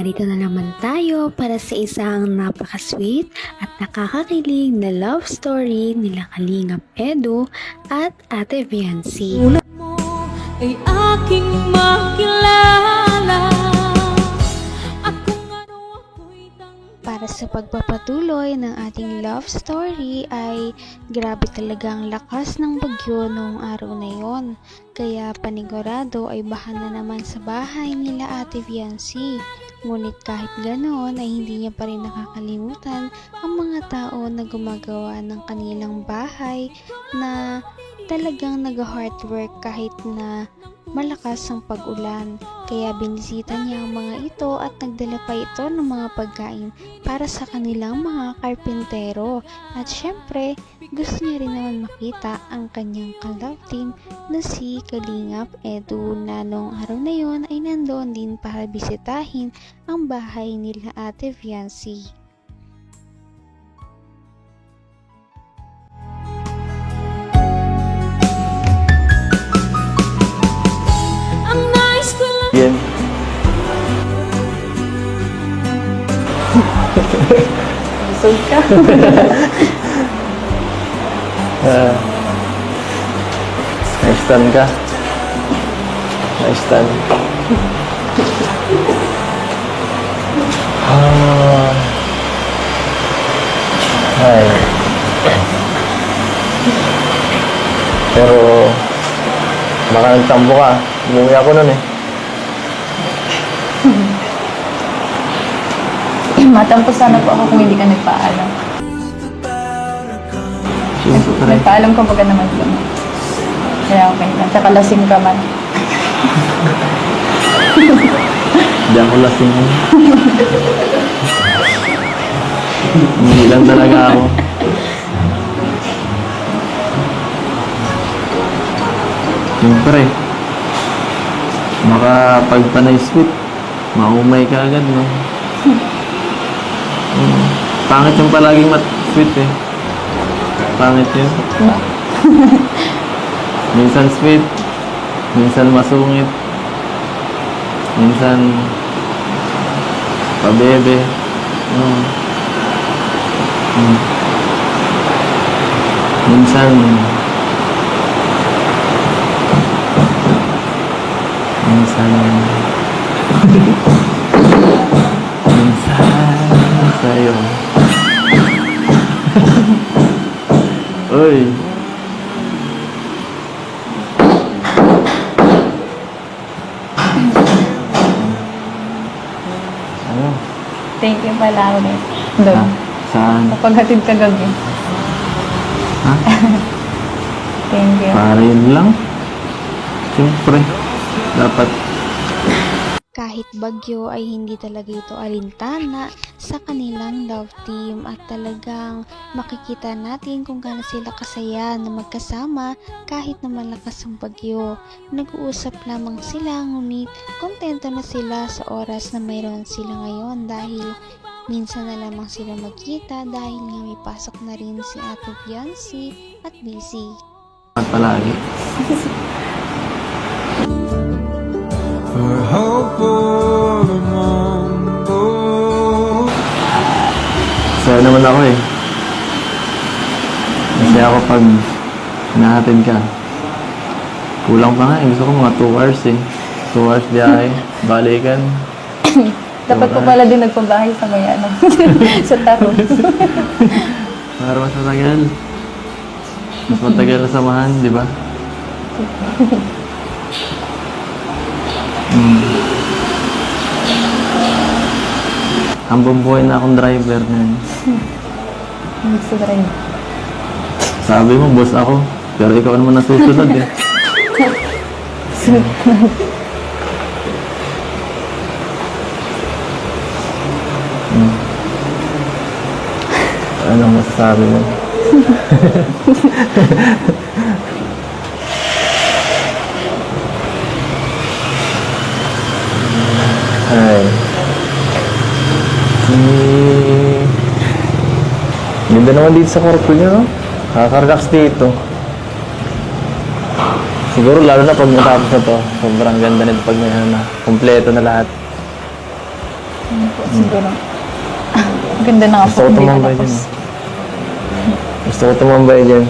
narito na naman tayo para sa isang napaka-sweet at nakakakilig na love story nila Kalingap Edu at Ate Viancy. Mo ay aking makilala. Para sa pagpapatuloy ng ating love story ay grabe talaga ang lakas ng bagyo noong araw na yon. Kaya panigurado ay baha na naman sa bahay nila Ate Viancy. Ngunit kahit ganoon ay hindi niya pa rin nakakalimutan ang mga tao na gumagawa ng kanilang bahay na talagang nag-hard work kahit na malakas ang pag-ulan. Kaya binisita niya ang mga ito at nagdala pa ito ng mga pagkain para sa kanilang mga karpintero. At syempre, gusto niya rin naman makita ang kanyang ka-love team na si Kalingap Edu na noong araw na yon ay nandoon din para bisitahin ang bahay nila Ate Viancy. Yan. Busog ka. Na-stun ka. Na-stun. Ay. Pero baka nagtambo ka. Umuwi ako nun eh. Matampo sana po ako kung hindi ka nagpaalam. Siyempre. Nagpaalam ka baga naman doon. Kaya okay lang. Tsaka lasing ka man. Hindi ako lasing. Hindi lang talaga ako. Siyempre. Makapagpanay sweet. Maumay ka agad, no? Pangit yung palaging sweet eh. Pangit yun. Minsan sweet, minsan masungit, minsan pabebe. Minsan sa'yo. Uy. Ano? Thank you pala ulit. Doon. Saan? Napaghatid ka gabi. Ha? Thank you. Para yun lang. Siyempre. Dapat. Kahit bagyo ay hindi talaga ito alintana sa kanilang love team at talagang makikita natin kung gaano sila kasaya na magkasama kahit na malakas ang bagyo. Nag-uusap lamang sila ngunit kontento na sila sa oras na mayroon sila ngayon dahil minsan na lamang sila magkita dahil nga may pasok na rin si Ate Viancy at busy. At palagi. For hope for the mundo. Masaya naman ako eh. Masaya ako pag hinahatid ka. Kulang pa nga eh. Gusto ko mga 2 hours eh. 2 hours biyahe. Balikan. Dapat po pala din nagpabahay sa maya, no? Sa taro. Para mas matagal. Mas matagal na samahan, di ba? Ang bumbuhay na akong driver na yun. Gusto na rin. Sabi mo, boss ako. Pero ikaw naman nasusunod eh. Anong masasabi mo? Ay. Ganda naman dito sa kwarto niyo, no? Nakaka-relax dito. Siguro lalo na pag natapos na to, sobrang ganda nito pag may ano na, kompleto na lahat. Ano po, siguro. Ang ganda na nga Gusto po. ko Hindi tumambay natapos. dyan. Gusto ko tumambay dyan.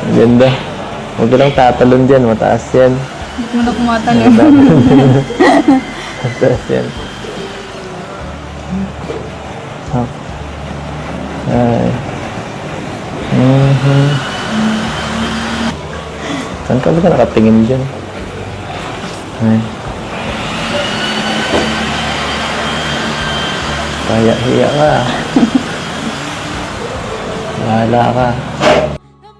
Ang ganda. Huwag ka lang tatalon dyan. Mataas yan. Hindi ko na kumatalon. Mataas yan. Oh. Ay. Saan ka ba nakatingin dyan? Ay. Kaya-hiya ka. Bahala ka.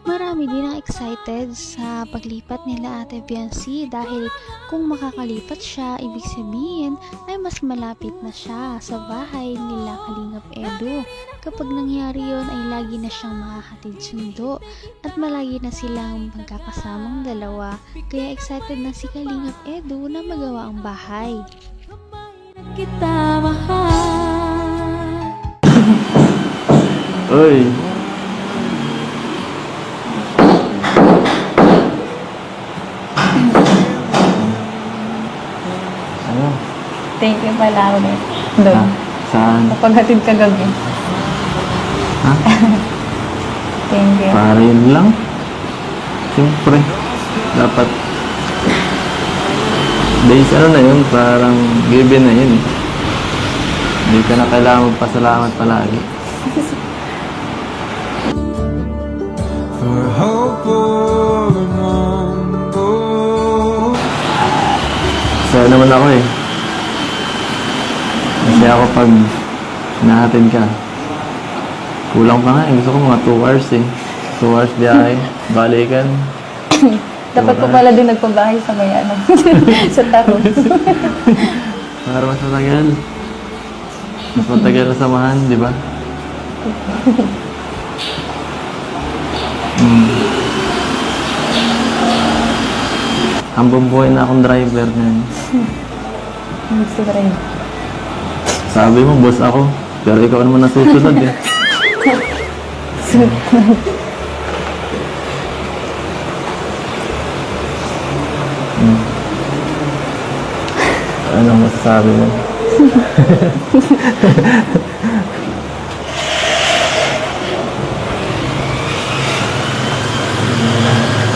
Marami din ang excited sa paglipat nila Ate Biancy dahil kung makakalipat siya, ibig sabihin ay mas malapit na siya sa bahay nila Kalingap Edu. Kapag nangyari yon ay lagi na siyang makakatid sundo at malagi na silang magkakasamang dalawa. Kaya excited na si Kalingap Edu na magawa ang bahay. Kita mahal. Uy! Ano? Thank you pala ulit. Doon. Ah, saan? Kapaghatid ka gabi. Ha? Thank you. Para yun lang? Siyempre. Dapat days ano na yun, parang given na yun. Hindi ka na kailangan magpasalamat palagi. For hope for the mundo. Saya naman ako eh. Kasi ako pag nahatid ka, kulang pa nga eh. Gusto ko mga 2 hours eh. 2 hours biyahe, balikan. Dapat po pala din nagpabahay sa may ano. Sa taro. Para mas matagal. Mas matagal na samahan, di ba? Ang bumbuhay na akong driver ngayon. Gusto ko rin. Sabi mo, boss ako. Pero ikaw naman nasusunod eh. Ano masasabi mo?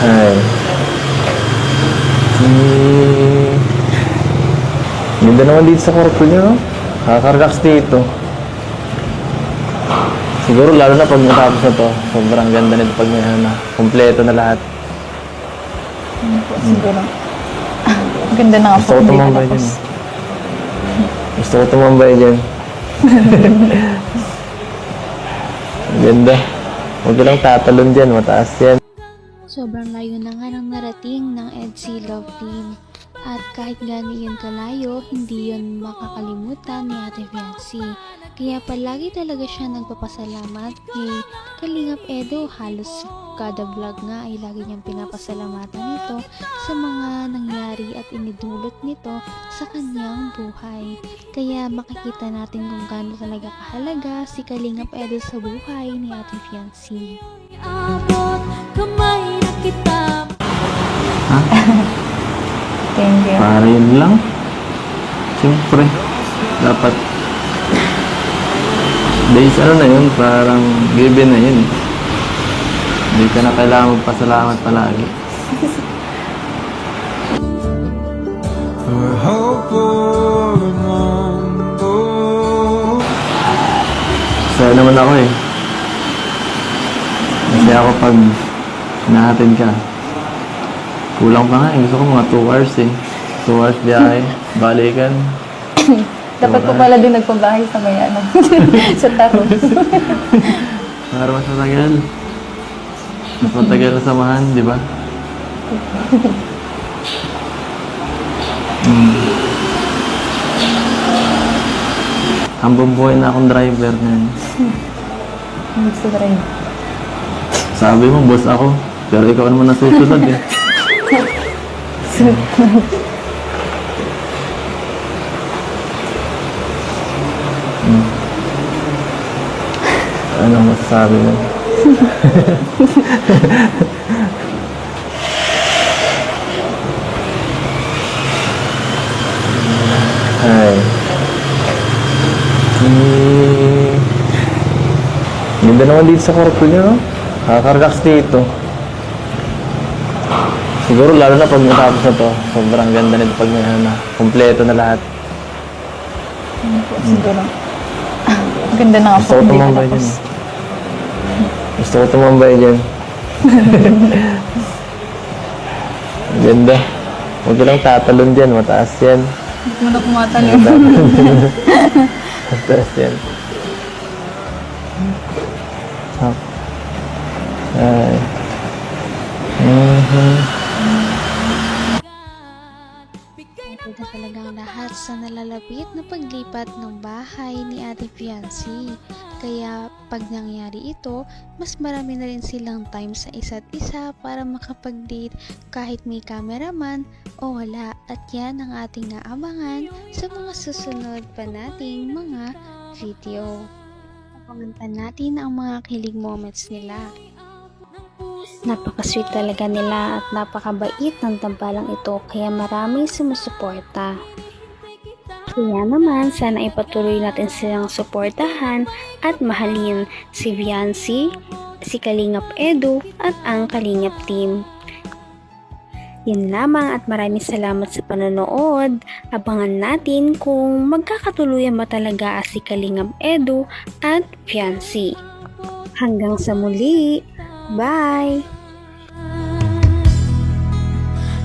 Ay. Ganda naman dito sa kwarto niyo, no? Nakaka-relax dito. Siguro lalo na pag natapos na to, sobrang ganda nito pag may ano na, kompleto na lahat. Ano po, siguro. Ang ganda na nga Gusto po. ko Hindi tumambay natapos. dyan. Gusto ko tumambay dyan. Ang ganda. Huwag ka lang tatalon dyan, mataas yan. Sobrang layo na nga ng narating ng EDC Love Team. At kahit gano'n yun kalayo, hindi yun makakalimutan ni Ate Biancy. Kaya palagi talaga siya nagpapasalamat kay Kalingap Edu. Halos kada vlog nga ay lagi niyang pinapasalamatan nito sa mga nangyari at inidulot nito sa kanyang buhay. Kaya makikita natin kung gaano talaga kahalaga si Kalingap Edu sa buhay ni Ate Biancy. Abot kamay na kita. Thank you. Para yun lang. Siyempre. Dapat days ano na yun, parang given na yun. Hindi ka na kailangan magpasalamat palagi. For hope for the mundo. Saya naman ako eh. Kasi ako pag nahatid ka, kulang pa nga eh. Gusto ko mga 2 hours eh. 2 hours biyahe, balikan. Dapat po pala din nagpabahay sa may ano. Sa taro. Para mas matagal. Mas matagal na samahan, di ba? Ang bumbuhay na akong driver ngayon. Gusto ko rin. Sabi mo, boss ako. Pero ikaw naman nasusunod eh. Ano masasabi mo? Ay. Ganda naman dito sa kwarto niyo, no? Nakaka-relax dito. Siguro lalo na pag natapos na to, sobrang ganda nito pag may ano na, kumpleto na lahat. Ano po, siguro. Ang ganda na nga Gusto po. ko Hindi tumambay natapos. dyan. Gusto ko tumambay dyan. Ang ganda. Huwag ka lang tatalon dyan, mataas yan. Hindi mo na kumatalon. Mataas yan. Sak. Ay. Ito na talagang lahat sa nalalapit na paglipat ng bahay ni Ate Fiancé. Kaya pag nangyari ito, mas marami na rin silang time sa isa't isa para makapag-date kahit may cameraman o wala. At yan ang ating naabangan sa mga susunod pa nating mga video. Abangan pa natin ang mga kilig moments nila. Napaka-sweet talaga nila at napakabait ng tambalang ito kaya maraming sumusuporta. Kaya naman sana ipatuloy natin silang suportahan at mahalin si Fiancé, si Kalingap Edu at ang Kalingap team. Yun lamang at maraming salamat sa panonood. Abangan natin kung magkakatuluyan ba talaga si Kalingap Edu at Fiancé. Hanggang sa muli! Bye!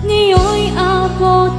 Ngayon'y abot